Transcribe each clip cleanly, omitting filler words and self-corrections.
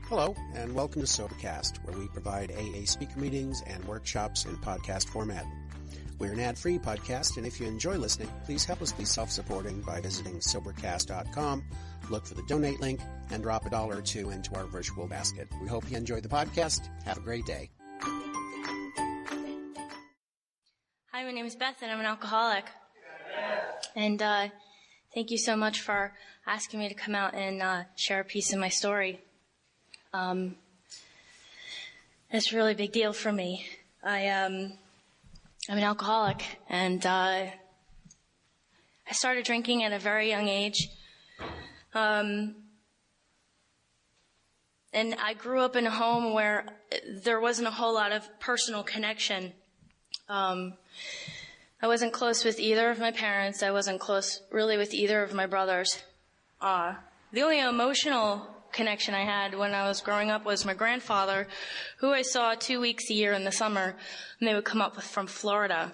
Hello, and welcome to Sobercast, where we provide AA speaker meetings and workshops in podcast format. We're an ad-free podcast, and if you enjoy listening, please help us be self-supporting by visiting Sobercast.com, look for the donate link, and drop $1 or $2 into our virtual basket. We hope you enjoyed the podcast. Have a great day. Hi, my name is Beth, and I'm an alcoholic. And thank you so much for asking me to come out and share a piece of my story. It's a really big deal for me. I'm an alcoholic, and I started drinking at a very young age. And I grew up in a home where there wasn't a whole lot of personal connection. I wasn't close with either of my parents. I wasn't close really with either of my brothers. The only emotional connection I had when I was growing up was my grandfather, who I saw 2 weeks a year in the summer, and they would come up from Florida.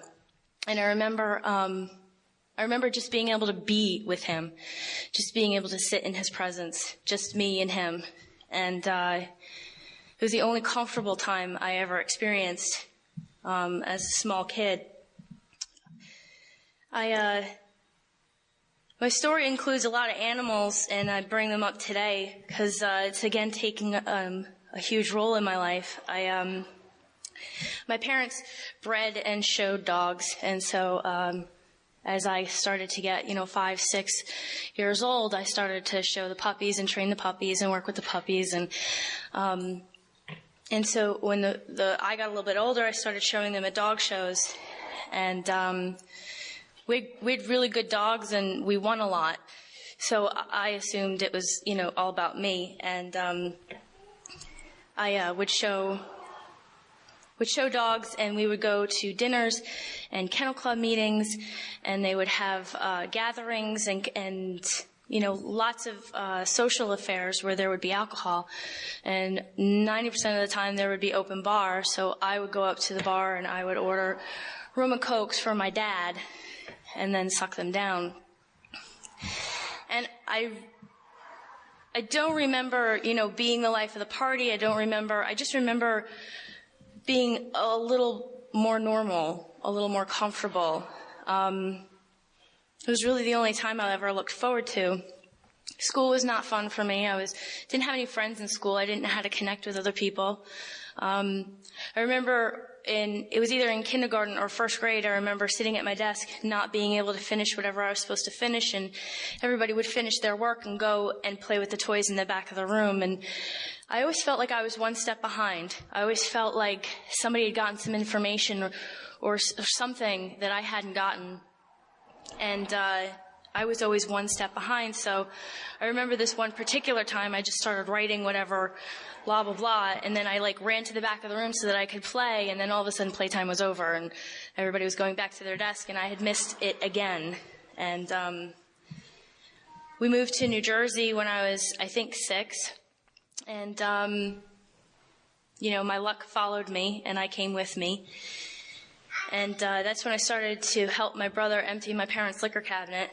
And I remember just being able to be with him, just being able to sit in his presence, just me and him. And it was the only comfortable time I ever experienced as a small kid. My story includes a lot of animals, and I bring them up today because it's, again, taking a huge role in my life. My parents bred and showed dogs, and so as I started to get, 5, 6 years old, I started to show the puppies and train the puppies and work with the puppies. And so when I got a little bit older, I started showing them at dog shows, and we had really good dogs, and we won a lot. So I assumed it was, all about me. And I would show dogs, and we would go to dinners and kennel club meetings, and they would have gatherings and lots of social affairs where there would be alcohol. And 90% of the time there would be open bar. So I would go up to the bar and I would order rum and cokes for my dad, and then suck them down. And I don't remember, being the life of the party. I just remember being a little more normal, a little more comfortable. It was really the only time I ever looked forward to. School was not fun for me. Didn't have any friends in school. I didn't know how to connect with other people. I remember it was either in kindergarten or first grade, I remember sitting at my desk not being able to finish whatever I was supposed to finish, and everybody would finish their work and go and play with the toys in the back of the room. And I always felt like I was one step behind. I always felt like somebody had gotten some information or something that I hadn't gotten. And I was always one step behind. So I remember this one particular time I just started writing whatever, blah, blah, blah, and then I ran to the back of the room so that I could play, and then all of a sudden playtime was over, and everybody was going back to their desk, and I had missed it again. And we moved to New Jersey when I was, I think, 6, and, my luck followed me, and I came with me. And that's when I started to help my brother empty my parents' liquor cabinet.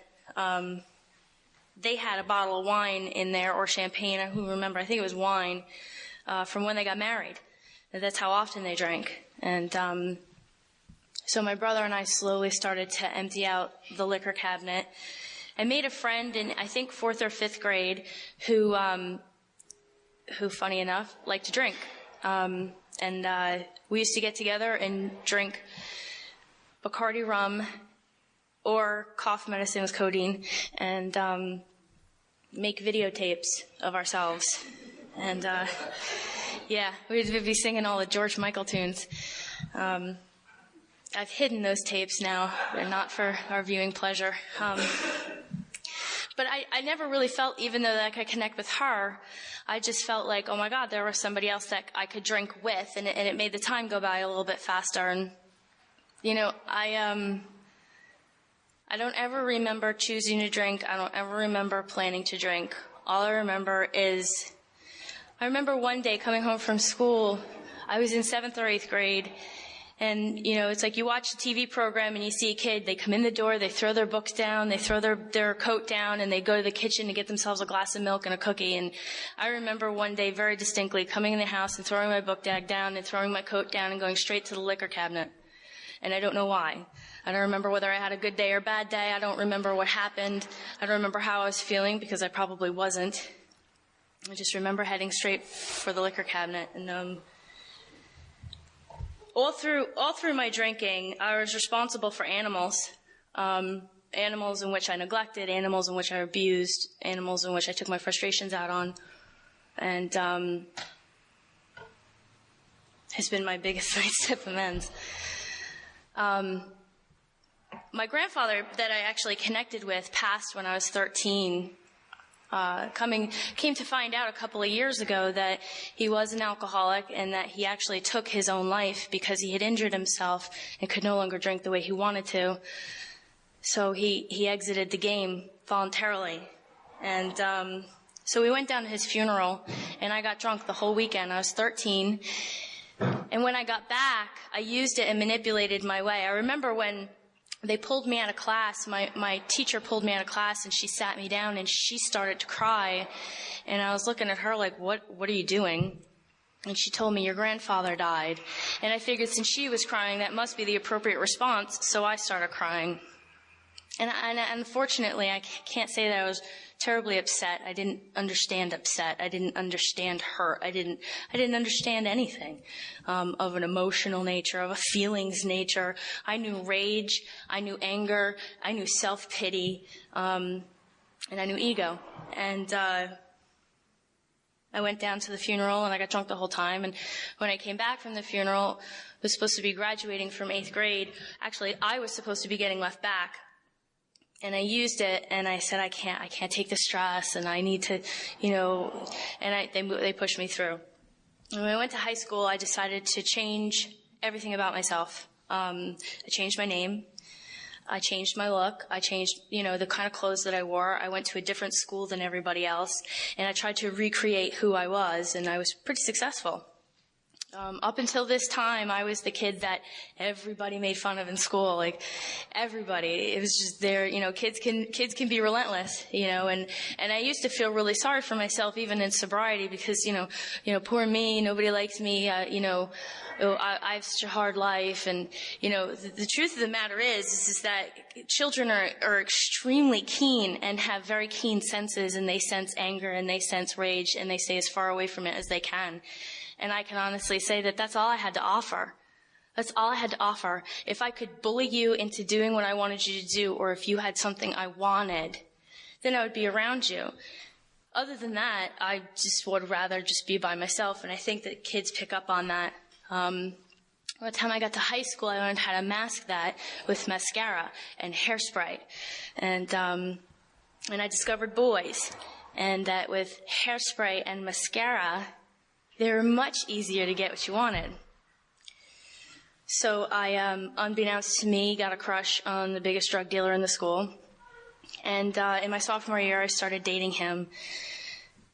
They had a bottle of wine in there, or champagne, I don't remember, I think it was wine, from when they got married. That's how often they drank. And so my brother and I slowly started to empty out the liquor cabinet. I made a friend in, I think, 4th or 5th grade who, funny enough, liked to drink. And we used to get together and drink Bacardi rum or cough medicine with codeine, and make videotapes of ourselves. And we'd be singing all the George Michael tunes. I've hidden those tapes now. They're not for our viewing pleasure. But I never really felt, even though that I could connect with her, I just felt like, oh my God, there was somebody else that I could drink with, and it made the time go by a little bit faster. And, I don't ever remember choosing to drink. I don't ever remember planning to drink. All I remember is, I remember one day coming home from school. I was in 7th or 8th grade, And, it's like you watch a TV program and you see a kid, they come in the door, they throw their books down, they throw their coat down, and they go to the kitchen to get themselves a glass of milk and a cookie. And I remember one day very distinctly coming in the house and throwing my book bag down and throwing my coat down and going straight to the liquor cabinet. And I don't know why. I don't remember whether I had a good day or bad day. I don't remember what happened. I don't remember how I was feeling, because I probably wasn't. I just remember heading straight for the liquor cabinet. And all through my drinking, I was responsible for animals. Animals in which I neglected, animals in which I abused, animals in which I took my frustrations out on. And has been my biggest step of amends. My grandfather that I actually connected with passed when I was 13. Came to find out a couple of years ago that he was an alcoholic and that he actually took his own life because he had injured himself and could no longer drink the way he wanted to. So he exited the game voluntarily. And so we went down to his funeral, and I got drunk the whole weekend. I was 13. And when I got back, I used it and manipulated my way. I remember when they pulled me out of class, my teacher pulled me out of class, and she sat me down and she started to cry. And I was looking at her like, what are you doing? And she told me, your grandfather died. And I figured since she was crying, that must be the appropriate response, so I started crying. And unfortunately, I can't say that I was terribly upset. I didn't understand upset. I didn't understand hurt. I didn't understand anything of an emotional nature, of a feelings nature. I knew rage. I knew anger. I knew self-pity. And I knew ego. And I went down to the funeral, and I got drunk the whole time. And when I came back from the funeral, I was supposed to be graduating from 8th grade. Actually, I was supposed to be getting left back. And I used it, and I said, I can't take the stress, and I need to, and they pushed me through. And when I went to high school, I decided to change everything about myself. I changed my name. I changed my look. I changed, the kind of clothes that I wore. I went to a different school than everybody else, and I tried to recreate who I was, and I was pretty successful. Up until this time, I was the kid that everybody made fun of in school. Like, everybody. It was just there, kids can be relentless, and I used to feel really sorry for myself even in sobriety because, poor me, nobody likes me, I have such a hard life. And, the truth of the matter is that children are extremely keen and have very keen senses, and they sense anger and they sense rage, and they stay as far away from it as they can. And I can honestly say that that's all I had to offer. That's all I had to offer. If I could bully you into doing what I wanted you to do, or if you had something I wanted, then I would be around you. Other than that, I just would rather just be by myself, and I think that kids pick up on that. By the time I got to high school, I learned how to mask that with mascara and hairspray. And I discovered boys, and that with hairspray and mascara, they were much easier to get what you wanted. So I, unbeknownst to me, got a crush on the biggest drug dealer in the school. And in my sophomore year, I started dating him.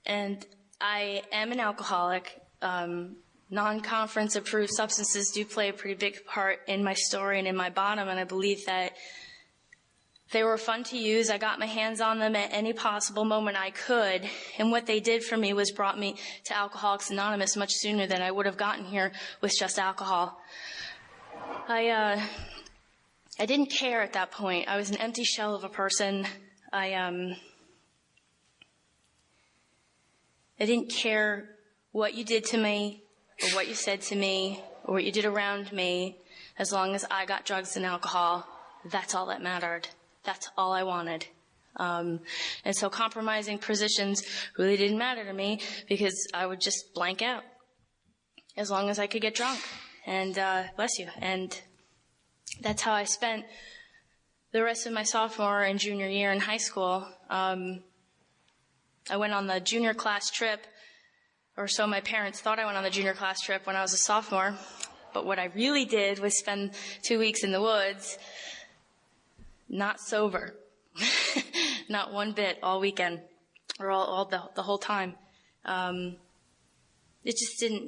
And I am an alcoholic. Non-conference approved substances do play a pretty big part in my story and in my bottom, and I believe that they were fun to use. I got my hands on them at any possible moment I could, and what they did for me was brought me to Alcoholics Anonymous much sooner than I would have gotten here with just alcohol. I didn't care at that point. I was an empty shell of a person. I didn't care what you did to me, or what you said to me, or what you did around me. As long as I got drugs and alcohol, that's all that mattered. That's all I wanted. And so compromising positions really didn't matter to me because I would just blank out as long as I could get drunk. And bless you. And that's how I spent the rest of my sophomore and junior year in high school. I went on the junior class trip, or so my parents thought I went on the junior class trip when I was a sophomore. But what I really did was spend 2 weeks in the woods, not sober, not one bit all weekend, or all the whole time.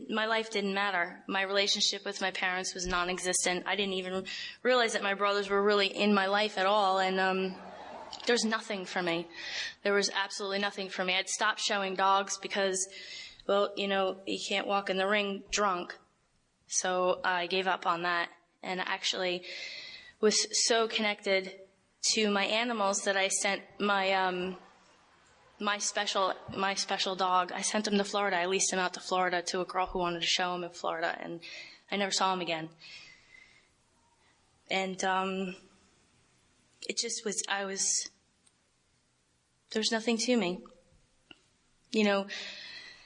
my life didn't matter. My relationship with my parents was non-existent. I didn't even realize that my brothers were really in my life at all. And there's nothing for me. There was absolutely nothing for me. I'd stopped showing dogs because, well, you can't walk in the ring drunk. So I gave up on that, and actually was so connected to my animals that I sent my special dog, I sent him to Florida. I leased him out to Florida to a girl who wanted to show him in Florida, and I never saw him again. And it just was, there's nothing to me.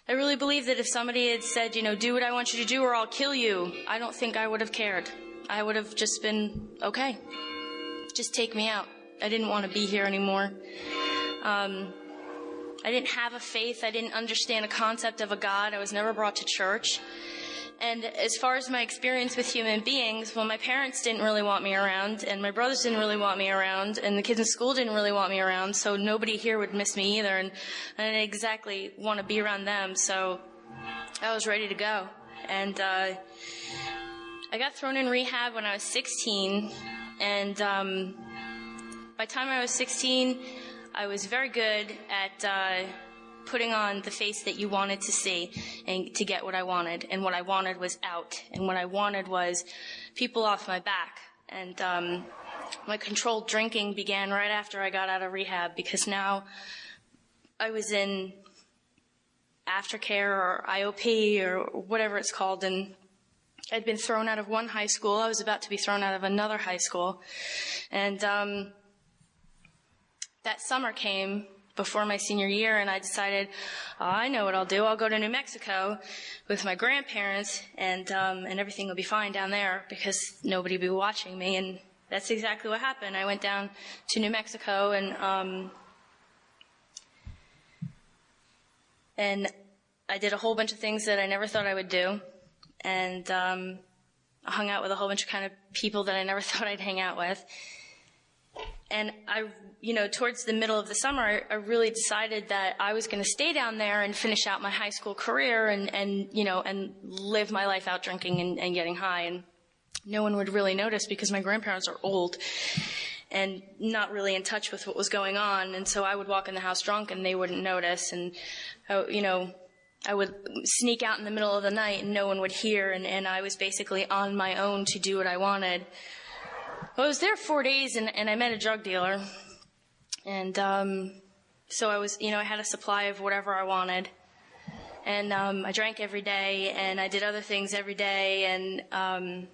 I really believe that if somebody had said, do what I want you to do or I'll kill you, I don't think I would have cared. I would have just been, okay, just take me out. I didn't want to be here anymore. I didn't have a faith. I didn't understand a concept of a God. I was never brought to church. And as far as my experience with human beings, well, my parents didn't really want me around, and my brothers didn't really want me around, and the kids in school didn't really want me around, so nobody here would miss me either, and I didn't exactly want to be around them, so I was ready to go. And I got thrown in rehab when I was 16, and by the time I was 16, I was very good at putting on the face that you wanted to see and to get what I wanted. And what I wanted was out. And what I wanted was people off my back. And my controlled drinking began right after I got out of rehab, because now I was in aftercare or IOP or whatever it's called. And I'd been thrown out of one high school. I was about to be thrown out of another high school. And that summer came before my senior year, and I decided, I know what I'll do. I'll go to New Mexico with my grandparents, and everything will be fine down there because nobody will be watching me. And that's exactly what happened. I went down to New Mexico, and I did a whole bunch of things that I never thought I would do, and I hung out with a whole bunch of kind of people that I never thought I'd hang out with. And towards the middle of the summer, I really decided that I was going to stay down there and finish out my high school career and live my life out drinking and getting high. And no one would really notice because my grandparents are old and not really in touch with what was going on. And so I would walk in the house drunk and they wouldn't notice. And, I would sneak out in the middle of the night and no one would hear. And I was basically on my own to do what I wanted. I was there 4 days, and I met a drug dealer, and so I was, I had a supply of whatever I wanted, and I drank every day, and I did other things every day, and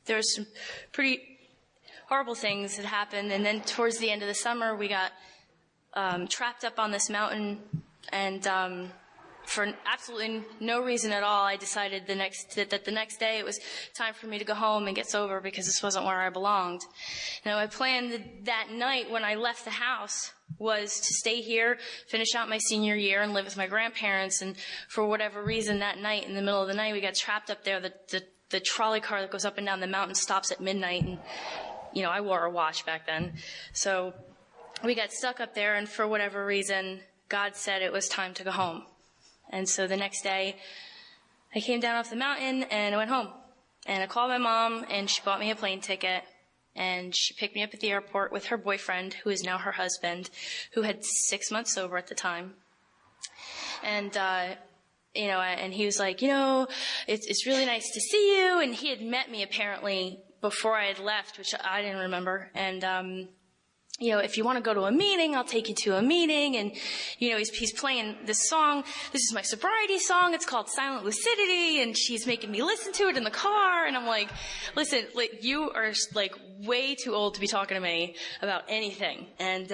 there was some pretty horrible things that happened, and then towards the end of the summer, we got trapped up on this mountain, and for absolutely no reason at all, I decided that the next day it was time for me to go home and get sober because this wasn't where I belonged. Now, my plan that night when I left the house was to stay here, finish out my senior year, and live with my grandparents. And for whatever reason, that night, in the middle of the night, we got trapped up there. The trolley car that goes up and down the mountain stops at midnight, and I wore a watch back then. So we got stuck up there, and for whatever reason, God said it was time to go home. And so the next day, I came down off the mountain and I went home. And I called my mom, and she bought me a plane ticket. And she picked me up at the airport with her boyfriend, who is now her husband, who had 6 months sober at the time. And, and he was like, it's really nice to see you. And he had met me apparently before I had left, which I didn't remember. And, if you want to go to a meeting, I'll take you to a meeting. And, he's playing this song. This is my sobriety song. It's called Silent Lucidity. And she's making me listen to it in the car. And I'm like, listen, you are way too old to be talking to me about anything. And,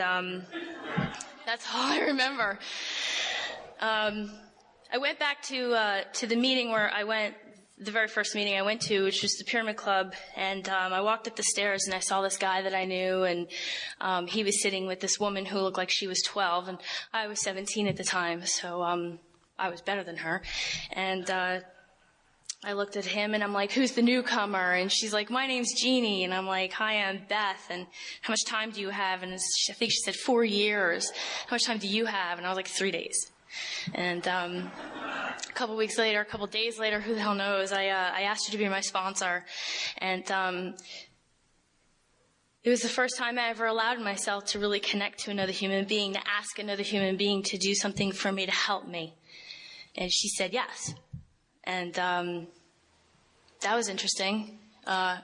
that's all I remember. I went back to the meeting where I went, the very first meeting I went to, which was the Pyramid Club, and I walked up the stairs and I saw this guy that I knew, and he was sitting with this woman who looked like she was 12, and I was 17 at the time, so I was better than her. And I looked at him and I'm like, who's the newcomer? And she's like, my name's Jeannie. And I'm like, hi, I'm Beth. And how much time do you have? And I think she said 4 years. How much time do you have? And I was like, 3 days. And a couple days later, who the hell knows, I asked her to be my sponsor. And it was the first time I ever allowed myself to really connect to another human being, to ask another human being to do something for me, to help me. And she said yes. And that was interesting. I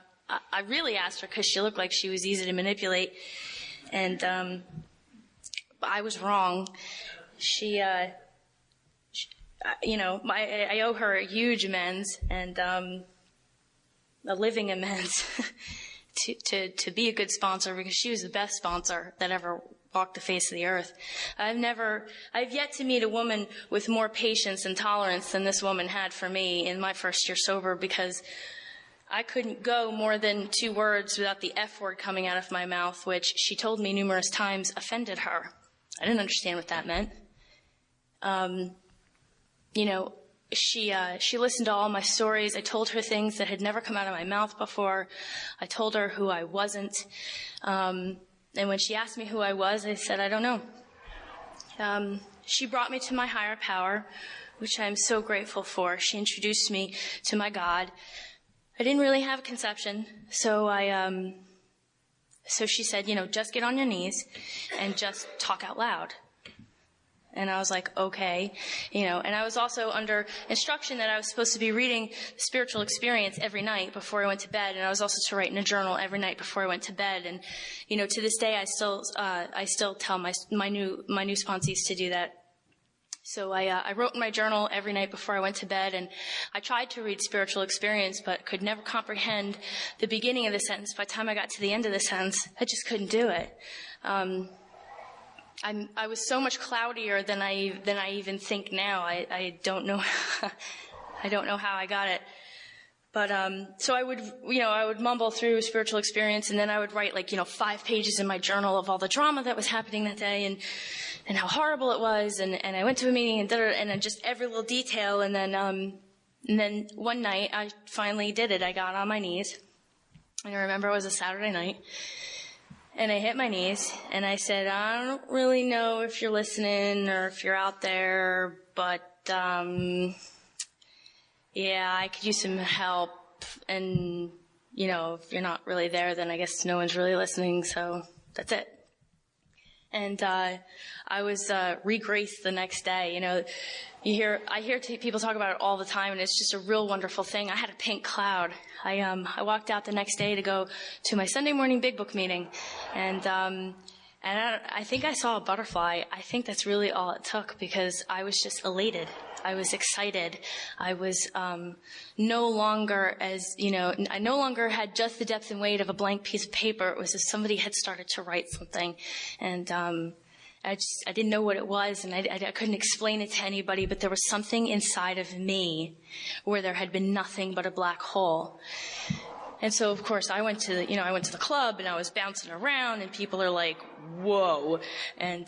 really asked her because she looked like she was easy to manipulate. And I was wrong. I owe her a huge amends and a living amends to be a good sponsor, because she was the best sponsor that ever walked the face of the earth. I've yet to meet a woman with more patience and tolerance than this woman had for me in my first year sober, because I couldn't go more than 2 words without the F word coming out of my mouth, which she told me numerous times offended her. I didn't understand what that meant. She listened to all my stories. I told her things that had never come out of my mouth before. I told her who I wasn't. And when she asked me who I was, I said, I don't know. She brought me to my higher power, which I'm so grateful for. She introduced me to my God. I didn't really have a conception, so she said, just get on your knees and just talk out loud. And I was like, okay, and I was also under instruction that I was supposed to be reading the spiritual experience every night before I went to bed. And I was also to write in a journal every night before I went to bed. And, to this day, I still tell my new sponsees to do that. So I wrote in my journal every night before I went to bed, and I tried to read spiritual experience, but could never comprehend the beginning of the sentence. By the time I got to the end of the sentence, I just couldn't do it. I was so much cloudier than I even think now. I don't know. I don't know how I got it. But, so I would mumble through spiritual experience, and then I would write 5 pages in my journal of all the drama that was happening that day and how horrible it was. And I went to a meeting and just every little detail. And then one night I finally did it. I got on my knees, and I remember it was a Saturday night. And I hit my knees, and I said, I don't really know if you're listening or if you're out there, but, yeah, I could use some help. And, if you're not really there, then I guess no one's really listening, so that's it. And I was re-graced the next day. I hear people talk about it all the time, and it's just a real wonderful thing. I had a pink cloud. I walked out the next day to go to my Sunday morning Big Book meeting, and I think I saw a butterfly. I think that's really all it took, because I was just elated. I was excited. I was no longer I no longer had just the depth and weight of a blank piece of paper. It was as somebody had started to write something, and I didn't know what it was, and I couldn't explain it to anybody, but there was something inside of me where there had been nothing but a black hole. And so, of course, I went to the club, and I was bouncing around, and people are like, whoa. And,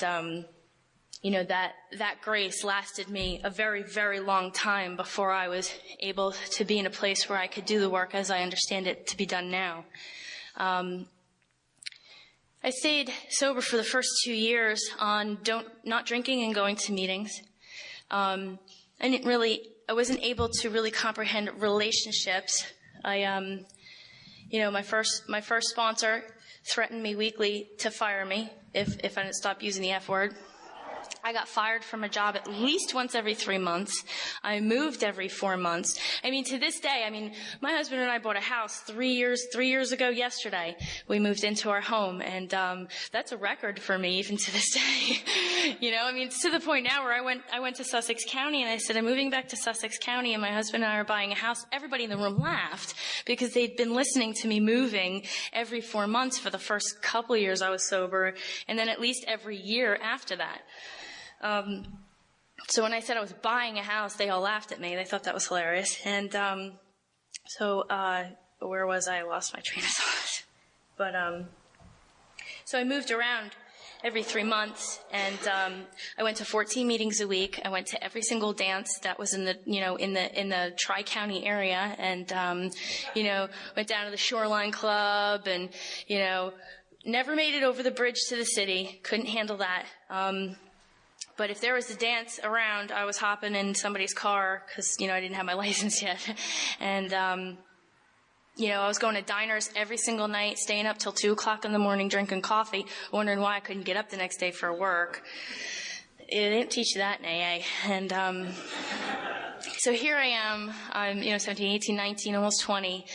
that grace lasted me a very, very long time before I was able to be in a place where I could do the work as I understand it to be done now. I stayed sober for the first 2 years on not drinking and going to meetings. I wasn't able to really comprehend relationships. My first sponsor threatened me weekly to fire me if I didn't stop using the F word. I got fired from a job at least once every 3 months. I moved every 4 months. To this day, my husband and I bought a house 3 years ago yesterday. We moved into our home, and that's a record for me even to this day. It's to the point now where I went to Sussex County, and I said, I'm moving back to Sussex County, and my husband and I are buying a house. Everybody in the room laughed because they'd been listening to me moving every 4 months for the first couple of years I was sober, and then at least every year after that. So when I said I was buying a house, they all laughed at me. They thought that was hilarious. And where was I? I lost my train of thought. But so I moved around every 3 months, and I went to 14 meetings a week. I went to every single dance that was in the Tri-County area, and went down to the Shoreline Club, and never made it over the bridge to the city. Couldn't handle that. But if there was a dance around, I was hopping in somebody's car because, I didn't have my license yet. And, I was going to diners every single night, staying up till 2 o'clock in the morning, drinking coffee, wondering why I couldn't get up the next day for work. They didn't teach you that in AA. And so here I am. I'm 17, 18, 19, almost 20.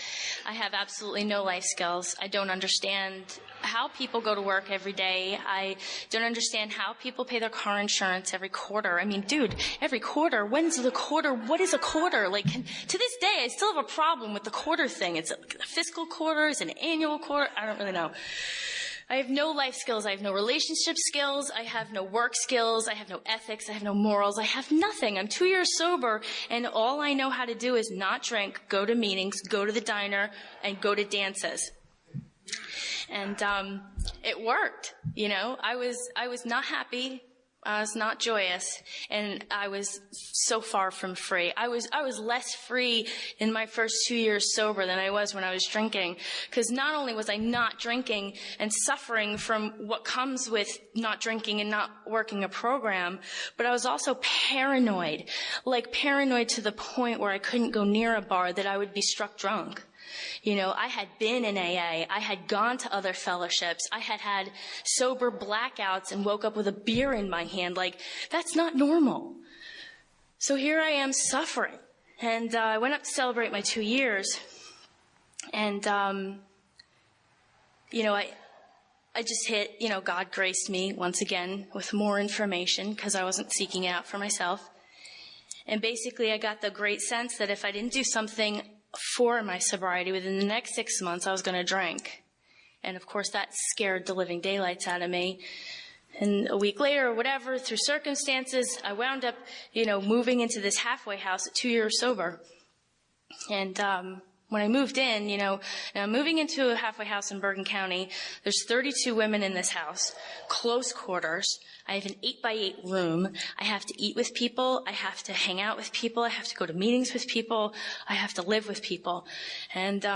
I have absolutely no life skills. I don't understand how people go to work every day. I don't understand how people pay their car insurance every quarter. I mean, dude, every quarter, when's the quarter? What is a quarter? To this day, I still have a problem with the quarter thing. It's a fiscal quarter, it's an annual quarter. I don't really know. I have no life skills. I have no relationship skills. I have no work skills. I have no ethics. I have no morals. I have nothing. I'm 2 years sober, and all I know how to do is not drink, go to meetings, go to the diner, and go to dances. And it worked. I was not happy. I was not joyous, and I was so far from free. I was less free in my first 2 years sober than I was when I was drinking, because not only was I not drinking and suffering from what comes with not drinking and not working a program, but I was also paranoid, paranoid to the point where I couldn't go near a bar that I would be struck drunk. I had been in AA. I had gone to other fellowships. I had had sober blackouts and woke up with a beer in my hand. That's not normal. So here I am suffering. And I went up to celebrate my 2 years. And, I just hit, God graced me once again with more information because I wasn't seeking it out for myself. And basically I got the great sense that if I didn't do something for my sobriety within the next 6 months, I was going to drink. And of course that scared the living daylights out of me. And a week later or whatever, through circumstances, I wound up, moving into this halfway house at 2 years sober. And when I moved in, now I'm moving into a halfway house in Bergen County. There's 32 women in this house, close quarters. I have an 8x8 room. I have to eat with people. I have to hang out with people. I have to go to meetings with people. I have to live with people. And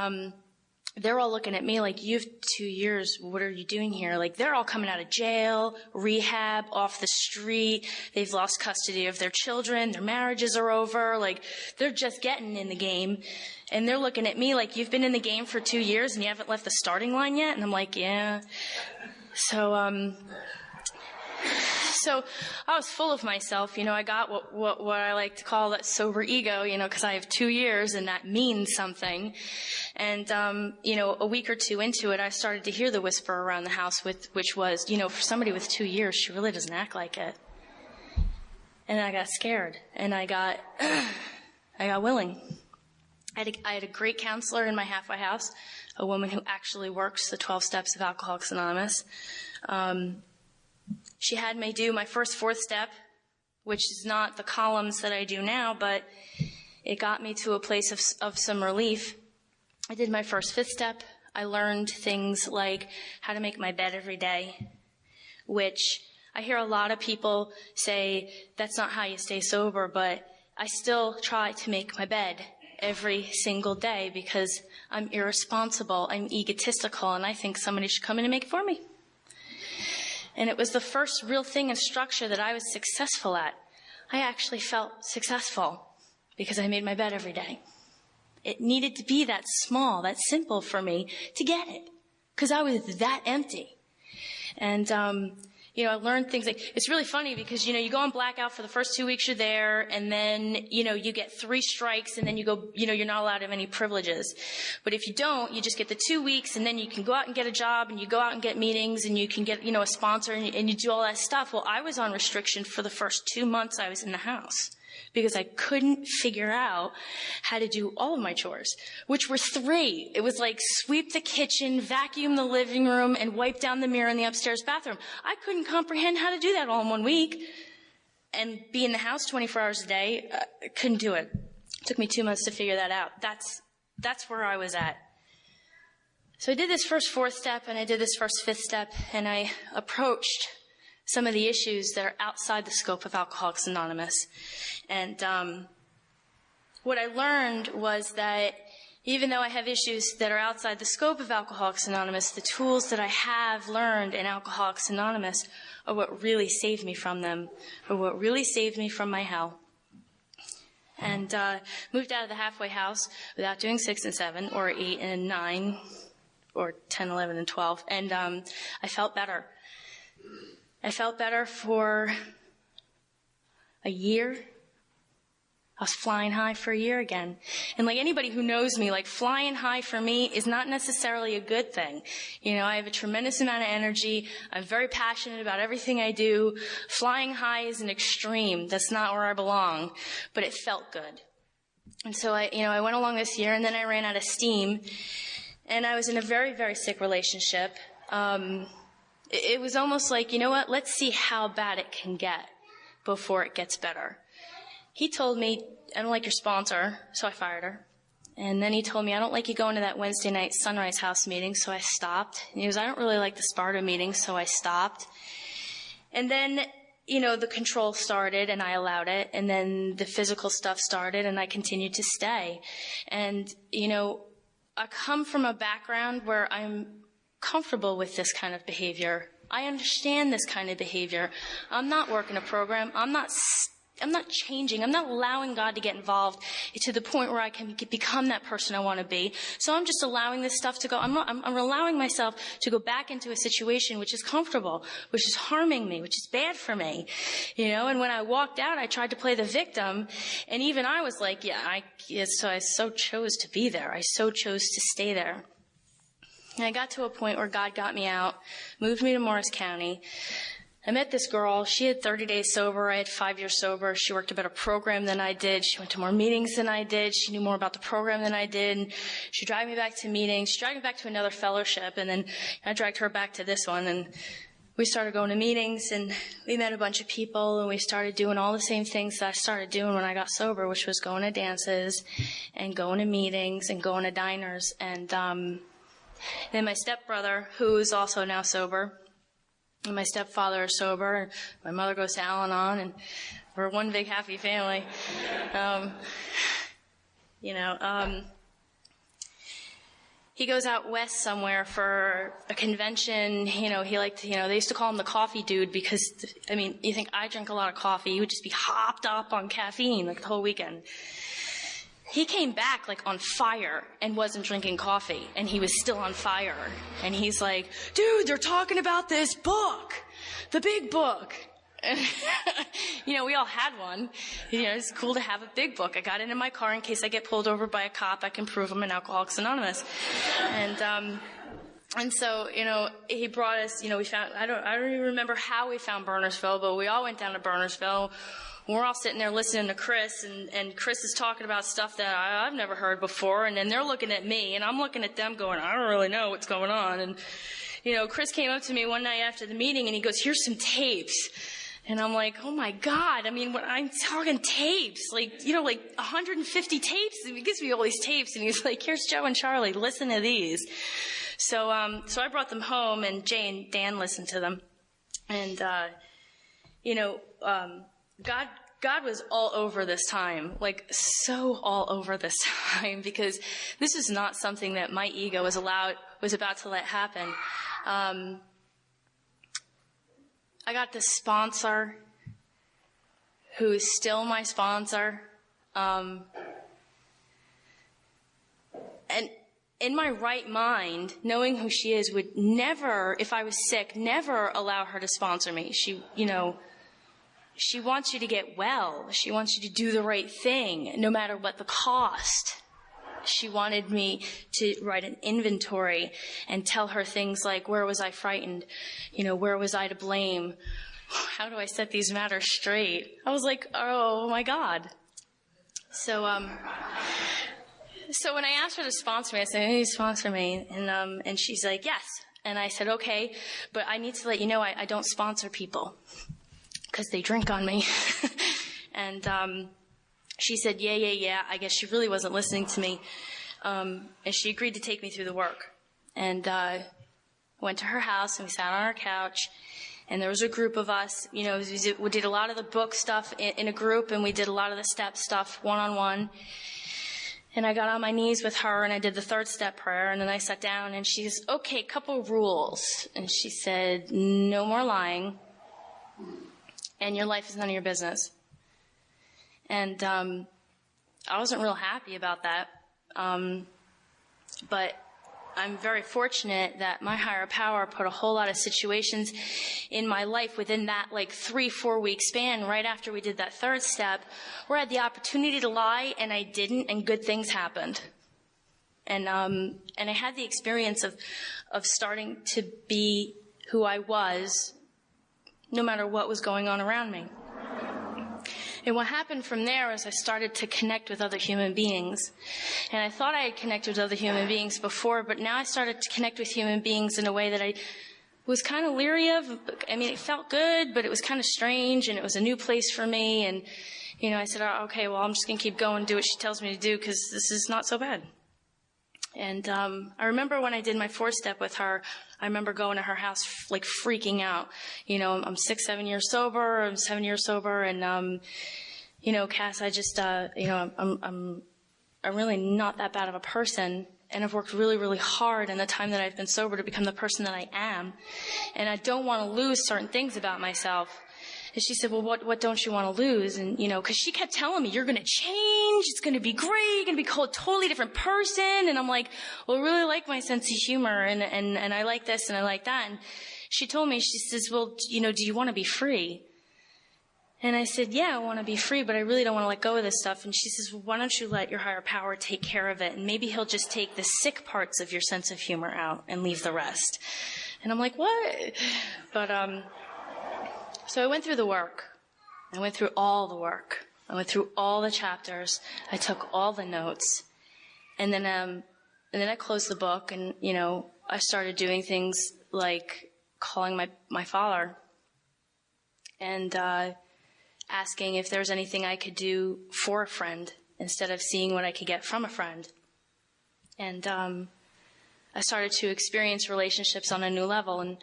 they're all looking at me like, you have 2 years. What are you doing here? They're all coming out of jail, rehab, off the street. They've lost custody of their children. Their marriages are over. They're just getting in the game. And they're looking at me like, you've been in the game for 2 years and you haven't left the starting line yet? And I'm like, yeah. So I was full of myself. I got what I like to call that sober ego, because I have 2 years and that means something. And, a week or two into it, I started to hear the whisper around the house, which was, for somebody with 2 years, she really doesn't act like it. And I got scared and I got willing. I had a great counselor in my halfway house, a woman who actually works the 12 steps of Alcoholics Anonymous. She had me do my first 4th step, which is not the columns that I do now, but it got me to a place of some relief. I did my first 5th step. I learned things like how to make my bed every day, which I hear a lot of people say that's not how you stay sober, but I still try to make my bed every single day because I'm irresponsible, I'm egotistical, and I think somebody should come in and make it for me. And it was the first real thing in structure that I was successful at. I actually felt successful because I made my bed every day. It needed to be that small, that simple for me to get it because I was that empty. And, I learned things it's really funny because, you go on blackout for the first 2 weeks you're there and then, you get 3 strikes and then you go, you're not allowed to have any privileges. But if you don't, you just get the 2 weeks and then you can go out and get a job and you go out and get meetings and you can get, a sponsor and you do all that stuff. Well, I was on restriction for the first 2 months I was in the house because I couldn't figure out how to do all of my chores, which were 3. It was sweep the kitchen, vacuum the living room, and wipe down the mirror in the upstairs bathroom. I couldn't comprehend how to do that all in 1 week and be in the house 24 hours a day. Couldn't do it. It took me 2 months to figure that out. That's where I was at. So I did this first 4th step and I did this first 5th step and I approached some of the issues that are outside the scope of Alcoholics Anonymous. And what I learned was that, even though I have issues that are outside the scope of Alcoholics Anonymous, the tools that I have learned in Alcoholics Anonymous are what really saved me from them, or what really saved me from my hell. And moved out of the halfway house without doing 6 and 7, or 8 and 9, or 10, 11, and 12. And I felt better. I felt better for a year. I was flying high for a year again. And like anybody who knows me, like flying high for me is not necessarily a good thing. You know, I have a tremendous amount of energy. I'm very passionate about everything I do. Flying high is an extreme. That's not where I belong. But it felt good. And so I went along this year, and then I ran out of steam. And I was in a very, very sick relationship. It was almost like, you know what, let's see how bad it can get before it gets better. He told me, I don't like your sponsor, so I fired her. And then he told me, I don't like you going to that Wednesday night Sunrise House meeting, so I stopped. And he goes, I don't really like the Sparta meeting, so I stopped. And then, the control started, and I allowed it. And then the physical stuff started, and I continued to stay. And, I come from a background where I'm comfortable with this kind of behavior. I understand this kind of behavior. I'm not working a program. I'm not changing. I'm not allowing God to get involved to the point where I can become that person I want to be. So I'm just allowing this stuff to go. I'm allowing myself to go back into a situation which is comfortable, which is harming me, which is bad for me. And when I walked out, I tried to play the victim. And even I was like, so I so chose to be there. I so chose to stay there. And I got to a point where God got me out, moved me to Morris County. I met this girl. She had 30 days sober. I had 5 years sober. She worked a better program than I did. She went to more meetings than I did. She knew more about the program than I did. And she dragged me back to meetings. She dragged me back to another fellowship. And then I dragged her back to this one. And we started going to meetings. And we met a bunch of people. And we started doing all the same things that I started doing when I got sober, which was going to dances and going to meetings and going to diners. And then my stepbrother, who is also now sober, and my stepfather is sober, and my mother goes to al-anon, and we're one big happy family. He goes out west somewhere for a convention. They used to call him the coffee dude because, you think I drink a lot of coffee. He would just be hopped up on caffeine like the whole weekend. He came back on fire and wasn't drinking coffee, and he was still on fire. And he's like, dude, they're talking about this book, the big book. We all had one. It's cool to have a big book. I got it in my car in case I get pulled over by a cop. I can prove I'm an Alcoholics Anonymous. And so, he brought us, we found, I don't even remember how we found Burnersville, but we all went down to Burnersville. We're all sitting there listening to Chris, and Chris is talking about stuff that I've never heard before, and then they're looking at me, and I'm looking at them going, I don't really know what's going on. And, Chris came up to me one night after the meeting, and he goes, here's some tapes. And I'm like, oh my God, when I'm talking tapes, 150 tapes, and he gives me all these tapes, and he's like, here's Joe and Charlie, listen to these. So I brought them home, and Jay and Dan listened to them. And, God was all over this time, so all over this time, because this is not something that my ego was about to let happen. I got this sponsor who is still my sponsor. And in my right mind, knowing who she is, would never, if I was sick, never allow her to sponsor me. She wants you to get well. She wants you to do the right thing, no matter what the cost. She wanted me to write an inventory and tell her things like, where was I frightened? Where was I to blame? How do I set these matters straight? I was like, oh my God. So when I asked her to sponsor me, I said, hey, sponsor me. And she's like, yes. And I said, okay, but I need to let you know I don't sponsor people, because they drink on me. And she said, yeah. I guess she really wasn't listening to me. And she agreed to take me through the work. And went to her house, and we sat on our couch. And there was a group of us. We did a lot of the book stuff in a group, and we did a lot of the step stuff one-on-one. And I got on my knees with her, and I did the third step prayer, and then I sat down, and she says, okay, couple rules. And she said, no more lying, and your life is none of your business. And I wasn't real happy about that, but I'm very fortunate that my higher power put a whole lot of situations in my life within that 3-4 week span right after we did that third step where I had the opportunity to lie and I didn't, and good things happened. And I had the experience of starting to be who I was no matter what was going on around me. And what happened from there is I started to connect with other human beings. And I thought I had connected with other human beings before, but now I started to connect with human beings in a way that I was kind of leery of. I mean, it felt good, but it was kind of strange, and it was a new place for me. And, I said, oh, okay, well, I'm just going to keep going and do what she tells me to do because this is not so bad. And I remember when I did my 4-step with her, I remember going to her house freaking out. I'm 6-7 years sober. I'm 7 years sober, and Cass, I just I'm really not that bad of a person, and I've worked really, really hard in the time that I've been sober to become the person that I am, and I don't want to lose certain things about myself. And she said, well, what don't you want to lose? And, because she kept telling me, you're going to change. It's going to be great. You're going to be a totally different person. And I'm like, well, I really like my sense of humor, and I like this and I like that. And she told me, she says, well, do you want to be free? And I said, yeah, I want to be free, but I really don't want to let go of this stuff. And she says, well, why don't you let your higher power take care of it? And maybe he'll just take the sick parts of your sense of humor out and leave the rest. And I'm like, what? But, so I went through the work. I went through all the work. I went through all the chapters. I took all the notes. And then I closed the book, and, I started doing things like calling my father and, asking if there was anything I could do for a friend instead of seeing what I could get from a friend. And I started to experience relationships on a new level, and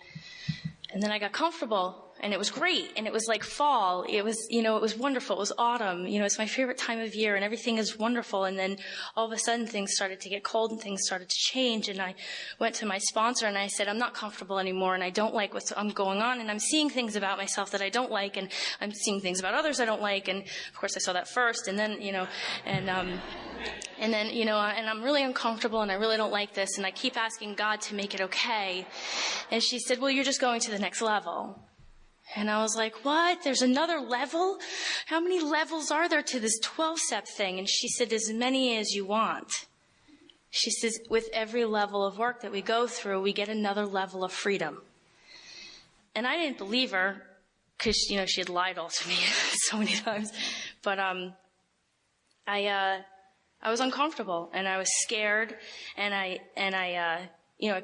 then I got comfortable, and it was great, and it was like fall. It was, it was wonderful. It was autumn. It's my favorite time of year, and everything is wonderful. And then all of a sudden things started to get cold and things started to change. And I went to my sponsor and I said, I'm not comfortable anymore, and I don't like what's going on, and I'm seeing things about myself that I don't like, and I'm seeing things about others I don't like. And of course I saw that first, and then, and I'm really uncomfortable, and I really don't like this, and I keep asking God to make it okay. And she said, well, you're just going to the next level. And I was like, what? There's another level? How many levels are there to this 12-step thing? And she said, as many as you want. She says, with every level of work that we go through, we get another level of freedom. And I didn't believe her because, she had lied all to me so many times. But I was uncomfortable, and I was scared, and I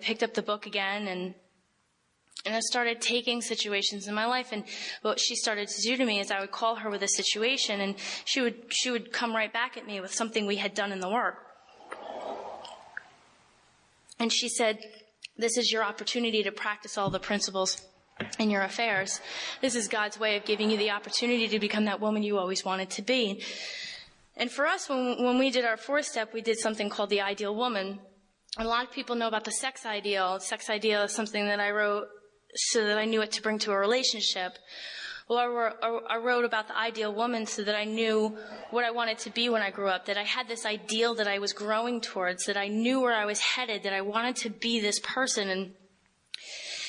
picked up the book again, and I started taking situations in my life. And what she started to do to me is I would call her with a situation, and she would come right back at me with something we had done in the work. And she said, this is your opportunity to practice all the principles in your affairs. This is God's way of giving you the opportunity to become that woman you always wanted to be. And for us, when we did our 4th step, we did something called the ideal woman. A lot of people know about the sex ideal. Sex ideal is something that I wrote so that I knew what to bring to a relationship. Well, I wrote about the ideal woman so that I knew what I wanted to be when I grew up, that I had this ideal that I was growing towards, that I knew where I was headed, that I wanted to be this person.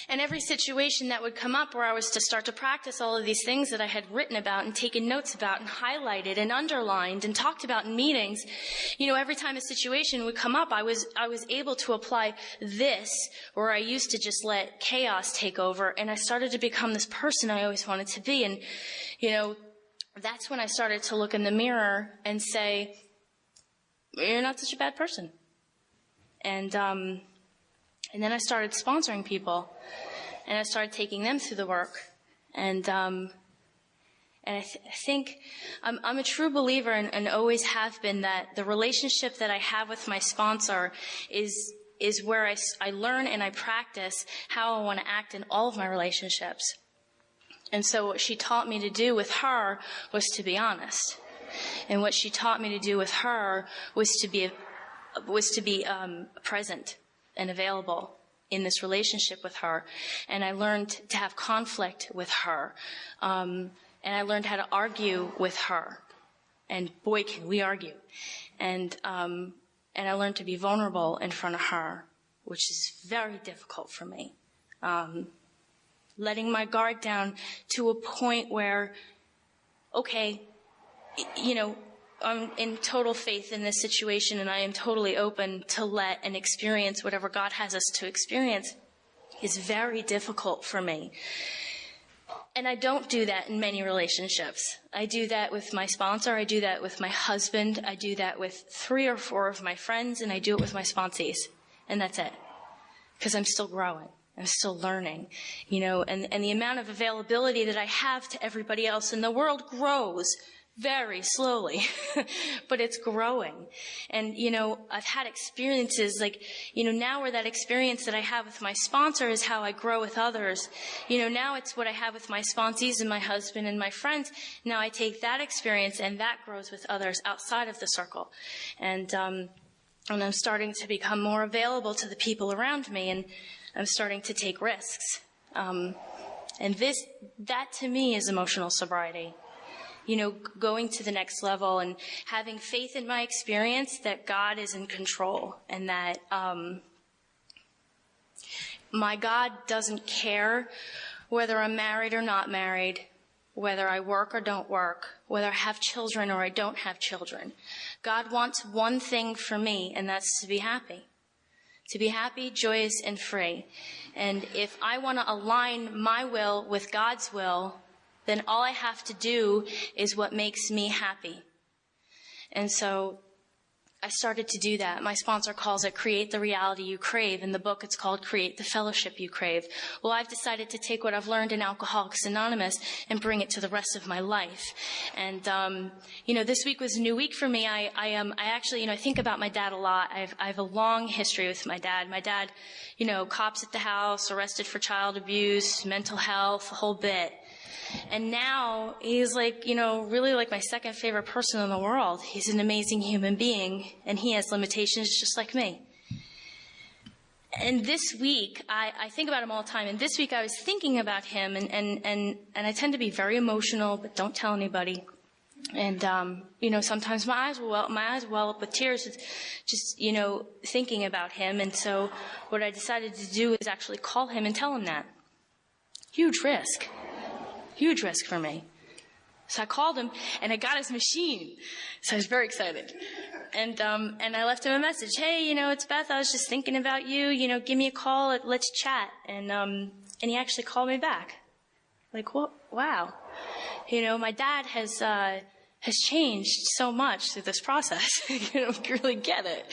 And every situation that would come up where I was to start to practice all of these things that I had written about and taken notes about and highlighted and underlined and talked about in meetings, every time a situation would come up, I was able to apply this where I used to just let chaos take over, and I started to become this person I always wanted to be. And, that's when I started to look in the mirror and say, you're not such a bad person. And then I started sponsoring people, and I started taking them through the work. And I think I'm a true believer and always have been that the relationship that I have with my sponsor is where I learn and I practice how I want to act in all of my relationships. And so what she taught me to do with her was to be honest. And what she taught me to do with her was to be present and available in this relationship with her. And I learned to have conflict with her. And I learned how to argue with her. And boy, can we argue. And I learned to be vulnerable in front of her, which is very difficult for me. Letting my guard down to a point where, okay, I'm in total faith in this situation, and I am totally open to let and experience whatever God has us to experience, is very difficult for me. And I don't do that in many relationships. I do that with my sponsor. I do that with my husband. I do that with 3 or 4 of my friends, and I do it with my sponsees. And that's it. Because I'm still growing. I'm still learning. And the amount of availability that I have to everybody else in the world grows very slowly, but it's growing. And, I've had experiences now where that experience that I have with my sponsor is how I grow with others. Now it's what I have with my sponsees and my husband and my friends. Now I take that experience and that grows with others outside of the circle. And I'm starting to become more available to the people around me, and I'm starting to take risks. And that to me is emotional sobriety. Going to the next level and having faith in my experience that God is in control, and that my God doesn't care whether I'm married or not married, whether I work or don't work, whether I have children or I don't have children. God wants one thing for me, and that's to be happy. To be happy, joyous, and free. And if I want to align my will with God's will, then all I have to do is what makes me happy. And so I started to do that. My sponsor calls it Create the Reality You Crave. In the book, it's called Create the Fellowship You Crave. Well, I've decided to take what I've learned in Alcoholics Anonymous and bring it to the rest of my life. And, this week was a new week for me. I actually, I think about my dad a lot. I have a long history with my dad. My dad, cops at the house, arrested for child abuse, mental health, a whole bit. And now he's really my second favorite person in the world. He's an amazing human being, and he has limitations just like me. And this week, I think about him all the time, and this week I was thinking about him, and I tend to be very emotional, but don't tell anybody. And, sometimes my eyes well up with tears, just, thinking about him. And so what I decided to do is actually call him and tell him that. Huge risk for me. So I called him, and I got his machine. So I was very excited. And I left him a message. Hey, it's Beth. I was just thinking about you. Give me a call. Let's chat. And he actually called me back. What? Wow. My dad has changed so much through this process. You really get it.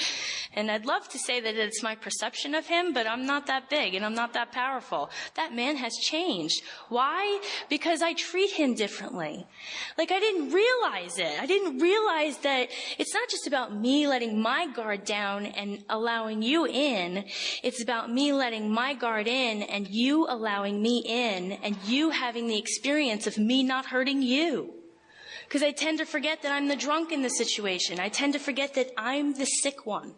And I'd love to say that it's my perception of him, but I'm not that big and I'm not that powerful. That man has changed. Why? Because I treat him differently. I didn't realize it. I didn't realize that it's not just about me letting my guard down and allowing you in. It's about me letting my guard in and you allowing me in, and you having the experience of me not hurting you. Because I tend to forget that I'm the drunk in the situation. I tend to forget that I'm the sick one.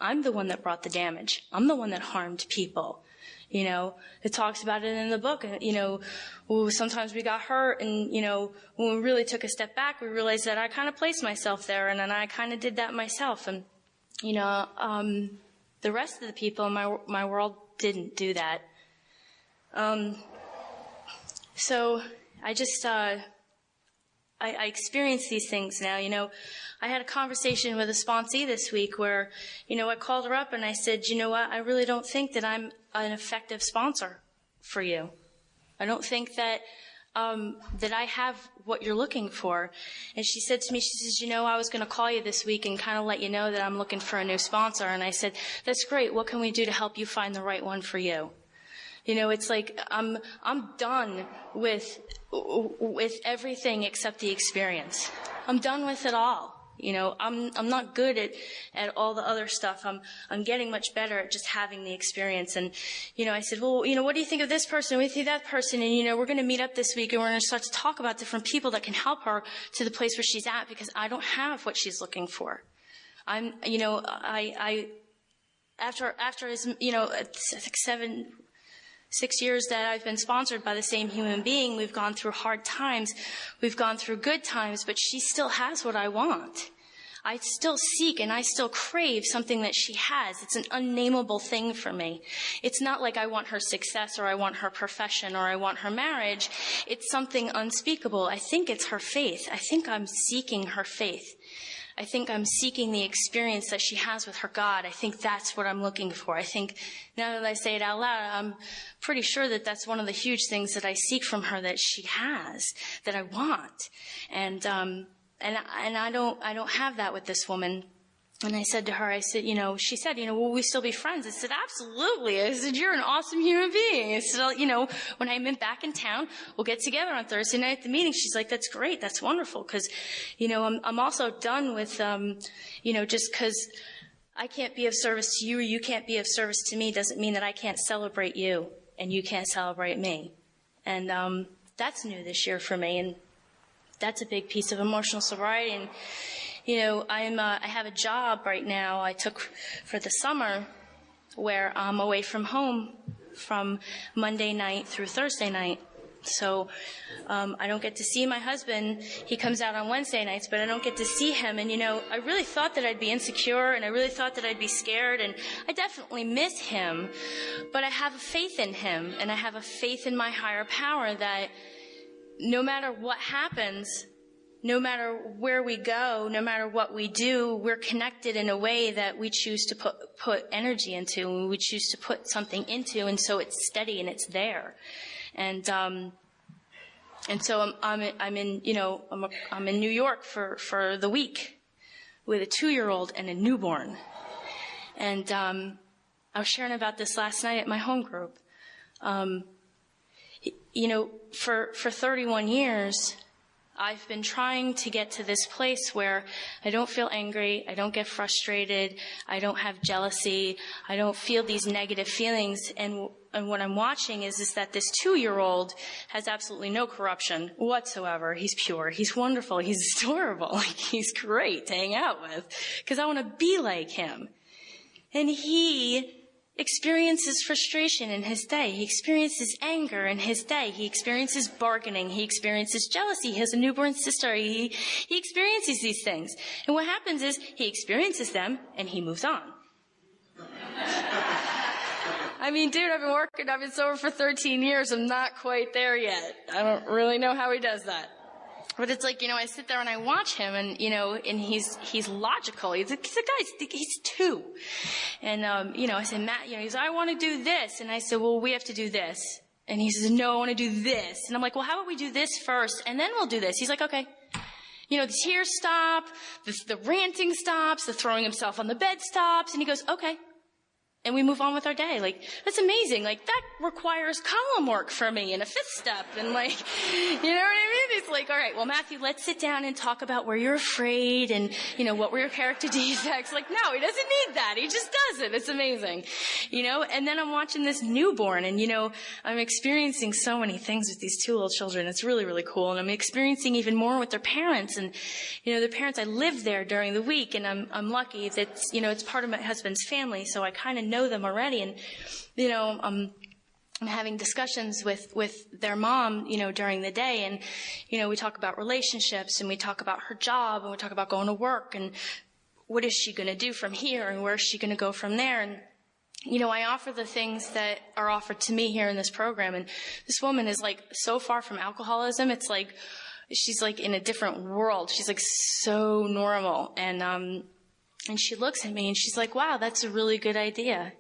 I'm the one that brought the damage. I'm the one that harmed people. It talks about it in the book. Sometimes we got hurt, and, when we really took a step back, we realized that I kind of placed myself there, and then I kind of did that myself. And, the rest of the people in my world didn't do that. So I just, I experience these things now. I had a conversation with a sponsee this week where, I called her up and I said, you know what, I really don't think that I'm an effective sponsor for you. I don't think that that I have what you're looking for. And she said to me, she says, I was going to call you this week and kind of let you know that I'm looking for a new sponsor. And I said, that's great. What can we do to help you find the right one for you? It's I'm done with everything except the experience. I'm done with it all. I'm not good at all the other stuff. I'm getting much better at just having the experience. And, I said, well, what do you think of this person? What do you think of that person? And, we're going to meet up this week and we're going to start to talk about different people that can help her to the place where she's at, because I don't have what she's looking for. After his, 6 years that I've been sponsored by the same human being, we've gone through hard times, we've gone through good times, but she still has what I want. I still seek and I still crave something that she has. It's an unnameable thing for me. It's not like I want her success or I want her profession or I want her marriage. It's something unspeakable. I think it's her faith. I think I'm seeking her faith. I think I'm seeking the experience that she has with her God. I think that's what I'm looking for. I think now that I say it out loud, I'm pretty sure that that's one of the huge things that I seek from her that she has, that I want. And I don't have that with this woman. And I said to her, she said, will we still be friends? I said, absolutely. I said, you're an awesome human being. I said, when I'm back in town, we'll get together on Thursday night at the meeting. She's like, that's great. That's wonderful. Cause, I'm also done with, just cause I can't be of service to you or you can't be of service to me doesn't mean that I can't celebrate you and you can't celebrate me. And, that's new this year for me. And that's a big piece of emotional sobriety. And, I have a job right now I took for the summer where I'm away from home from Monday night through Thursday night. So I don't get to see my husband. He comes out on Wednesday nights, but I don't get to see him. And, I really thought that I'd be insecure and I really thought that I'd be scared. And I definitely miss him, but I have a faith in him and I have a faith in my higher power that no matter what happens, no matter where we go, no matter what we do, we're connected in a way that we choose to put energy into, and we choose to put something into, and so it's steady and it's there. And so I'm in New York for the week with a 2-year-old and a newborn. And I was sharing about this last night at my home group. For 31 years, I've been trying to get to this place where I don't feel angry, I don't get frustrated, I don't have jealousy, I don't feel these negative feelings. And what I'm watching is that this 2-year-old has absolutely no corruption whatsoever. He's pure, he's wonderful, he's adorable, he's great to hang out with, because I want to be like him. And he experiences frustration in his day. He experiences anger in his day. He experiences bargaining. He experiences jealousy. He has a newborn sister. He experiences these things. And what happens is he experiences them and he moves on. I mean, dude, I've been sober for 13 years. I'm not quite there yet. I don't really know how he does that. But it's like, I sit there and I watch him and, and he's logical. He's a guy, he's 2. And, I said, Matt, he's like, I want to do this. And I said, well, we have to do this. And he says, no, I want to do this. And I'm like, well, how about we do this first and then we'll do this? He's like, okay. The tears stop, the ranting stops, the throwing himself on the bed stops. And he goes, okay. And we move on with our day. Like, that's amazing. Like, that requires column work for me and a 5th step. And like, you know what I mean? It's like, all right, well, Matthew, let's sit down and talk about where you're afraid and, what were your character defects. Like, no, he doesn't need that. He just does it. It's amazing. And then I'm watching this newborn and, I'm experiencing so many things with these 2 little children. It's really, really cool. And I'm experiencing even more with their parents. And, their parents, I live there during the week and I'm lucky that, it's part of my husband's family. So I kind of know them already. And, I'm having discussions with their mom, during the day. And, we talk about relationships and we talk about her job and we talk about going to work and what is she going to do from here and where is she going to go from there. And, I offer the things that are offered to me here in this program. And this woman is like so far from alcoholism. It's like, she's like in a different world. She's like so normal. And she looks at me and she's like, wow, that's a really good idea.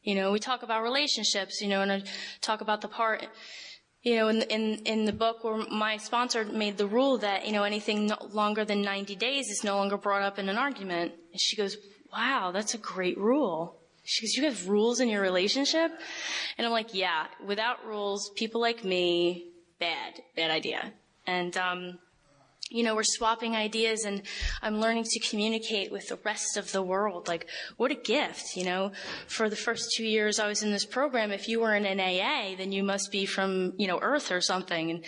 We talk about relationships, and I talk about the part, in the book where my sponsor made the rule that, anything longer than 90 days is no longer brought up in an argument. And she goes, wow, that's a great rule. She goes, you have rules in your relationship? And I'm like, yeah, without rules, people like me, bad idea. And, we're swapping ideas, and I'm learning to communicate with the rest of the world. Like, what a gift, For the first 2 years I was in this program, if you were in an AA, then you must be from, Earth or something. And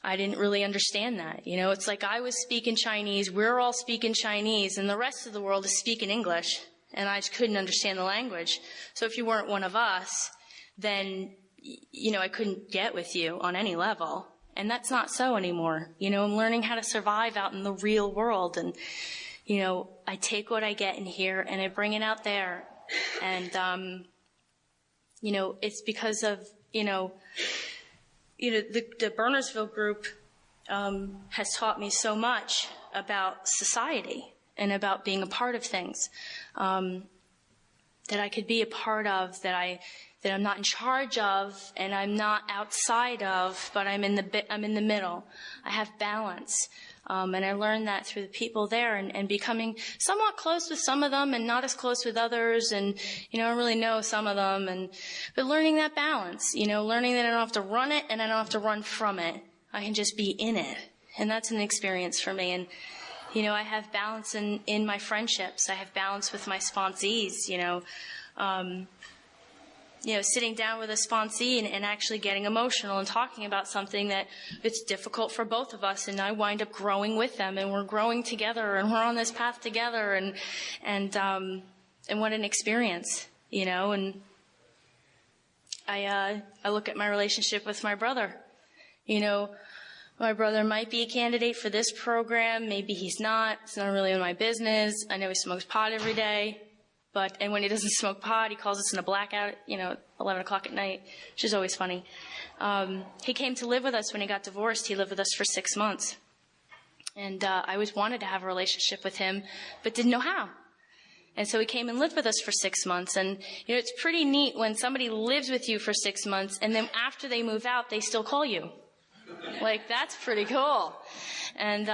I didn't really understand that. It's like I was speaking Chinese, we're all speaking Chinese, and the rest of the world is speaking English, and I just couldn't understand the language. So if you weren't one of us, then, I couldn't get with you on any level. And that's not so anymore. I'm learning how to survive out in the real world. And, I take what I get in here and I bring it out there. And, it's because of, the Burnersville group has taught me so much about society and about being a part of things that I could be a part of, that I'm not in charge of, and I'm not outside of, but I'm in the middle. I have balance. And I learned that through the people there, and becoming somewhat close with some of them and not as close with others. And, I don't really know some of them, but learning that balance, learning that I don't have to run it and I don't have to run from it. I can just be in it. And that's an experience for me. And, I have balance in my friendships. I have balance with my sponsees, sitting down with a sponsee and actually getting emotional and talking about something that it's difficult for both of us, and I wind up growing with them, and we're growing together, and we're on this path together, and what an experience, and I look at my relationship with my brother. My brother might be a candidate for this program, maybe he's not. It's not really in my business. I know he smokes pot every day. And when he doesn't smoke pot, he calls us in a blackout, 11 o'clock at night, which is always funny. He came to live with us when he got divorced. He lived with us for 6 months. And I always wanted to have a relationship with him, but didn't know how. And so he came and lived with us for 6 months. And, it's pretty neat when somebody lives with you for 6 months, and then after they move out, they still call you. Like, that's pretty cool. And,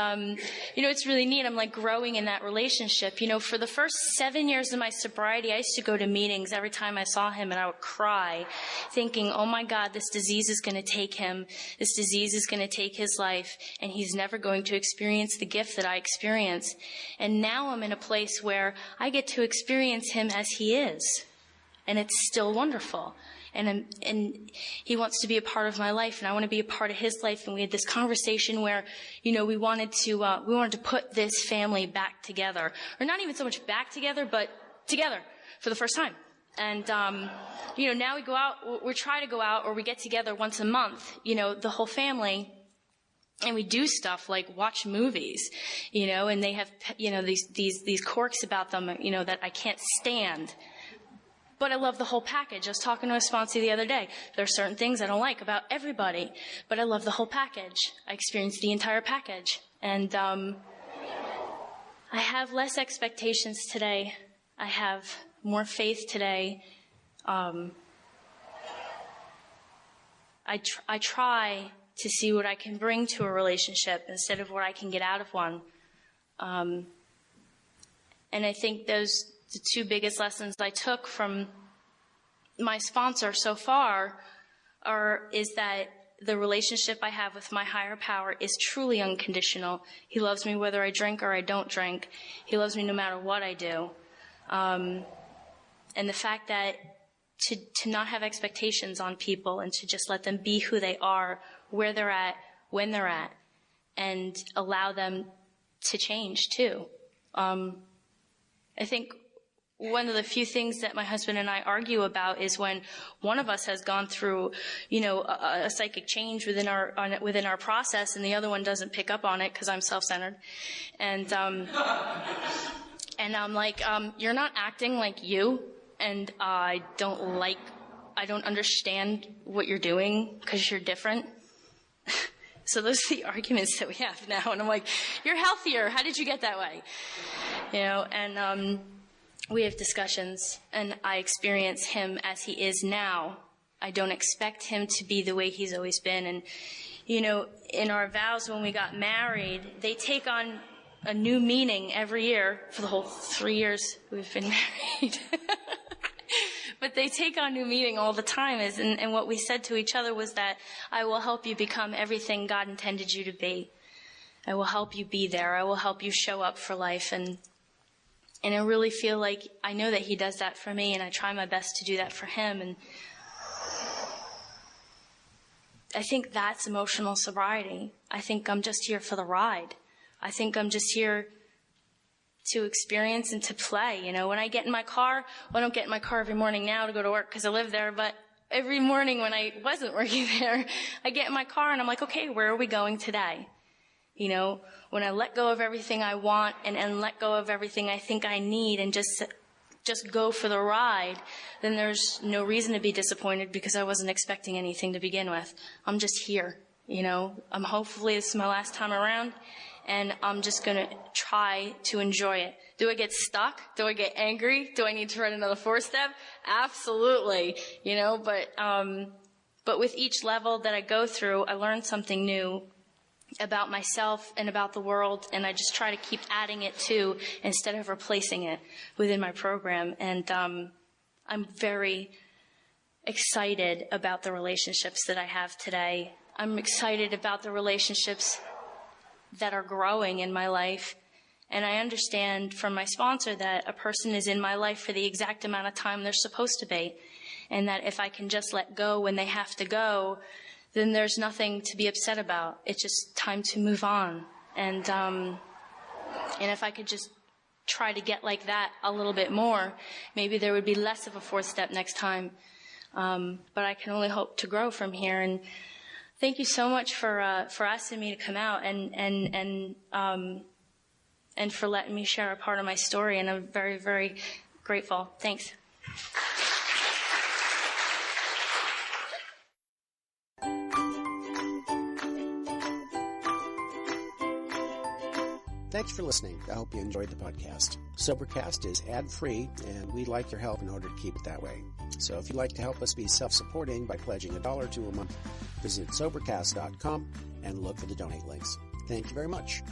it's really neat. I'm like growing in that relationship. For the first 7 years of my sobriety, I used to go to meetings every time I saw him, and I would cry thinking, oh my God, this disease is going to take him. This disease is going to take his life, and he's never going to experience the gift that I experience. And now I'm in a place where I get to experience him as he is. And it's still wonderful. And he wants to be a part of my life, and I want to be a part of his life. And we had this conversation where, we wanted to put this family back together, or not even so much back together, but together for the first time. And, now we go out, we try to go out, or we get together once a month, the whole family. And we do stuff like watch movies, and they have, these quirks about them, that I can't stand. But I love the whole package. I was talking to a sponsor the other day. There are certain things I don't like about everybody, but I love the whole package. I experienced the entire package. And I have less expectations today. I have more faith today. I try to see what I can bring to a relationship instead of what I can get out of one. And I think the two biggest lessons I took from my sponsor so far is that the relationship I have with my higher power is truly unconditional. He loves me whether I drink or I don't drink. He loves me no matter what I do. And the fact that to not have expectations on people and to just let them be who they are, where they're at, when they're at, and allow them to change too. I think one of the few things that my husband and I argue about is when one of us has gone through, a psychic change within our process, and the other one doesn't pick up on it because I'm self-centered, and I'm like, you're not acting like you, and I don't understand what you're doing because you're different. So those are the arguments that we have now, and I'm like, you're healthier. How did you get that way? And we have discussions, and I experience him as he is now. I don't expect him to be the way he's always been. And, in our vows when we got married, they take on a new meaning every year for the whole 3 years we've been married. But they take on new meaning all the time. And what we said to each other was that I will help you become everything God intended you to be. I will help you be there. I will help you show up for life. And I really feel like I know that he does that for me, and I try my best to do that for him. And I think that's emotional sobriety. I think I'm just here for the ride. I think I'm just here to experience and to play. You know, when I get in my car, well, I don't get in my car every morning now to go to work because I live there, but every morning when I wasn't working there, I get in my car and I'm like, okay, where are we going today? You know, when I let go of everything I want and let go of everything I think I need and just go for the ride, then there's no reason to be disappointed because I wasn't expecting anything to begin with. I'm just here, you know. Hopefully this is my last time around, and I'm just going to try to enjoy it. Do I get stuck? Do I get angry? Do I need to write another 4-step? Absolutely, you know, but with each level that I go through, I learn something new about myself and about the world, and I just try to keep adding it to instead of replacing it within my program. And I'm very excited about the relationships that I have today. I'm excited about the relationships that are growing in my life. And I understand from my sponsor that a person is in my life for the exact amount of time they're supposed to be, and that if I can just let go when they have to go, then there's nothing to be upset about. It's just time to move on. And if I could just try to get like that a little bit more, maybe there would be less of a 4th step next time. But I can only hope to grow from here. And thank you so much for asking me to come out and for letting me share a part of my story. And I'm very, very grateful. Thanks. Thanks for listening. I hope you enjoyed the podcast. Sobercast is ad-free, and we'd like your help in order to keep it that way. So if you'd like to help us be self-supporting by pledging $1 or $2 a month, visit Sobercast.com and look for the donate links. Thank you very much.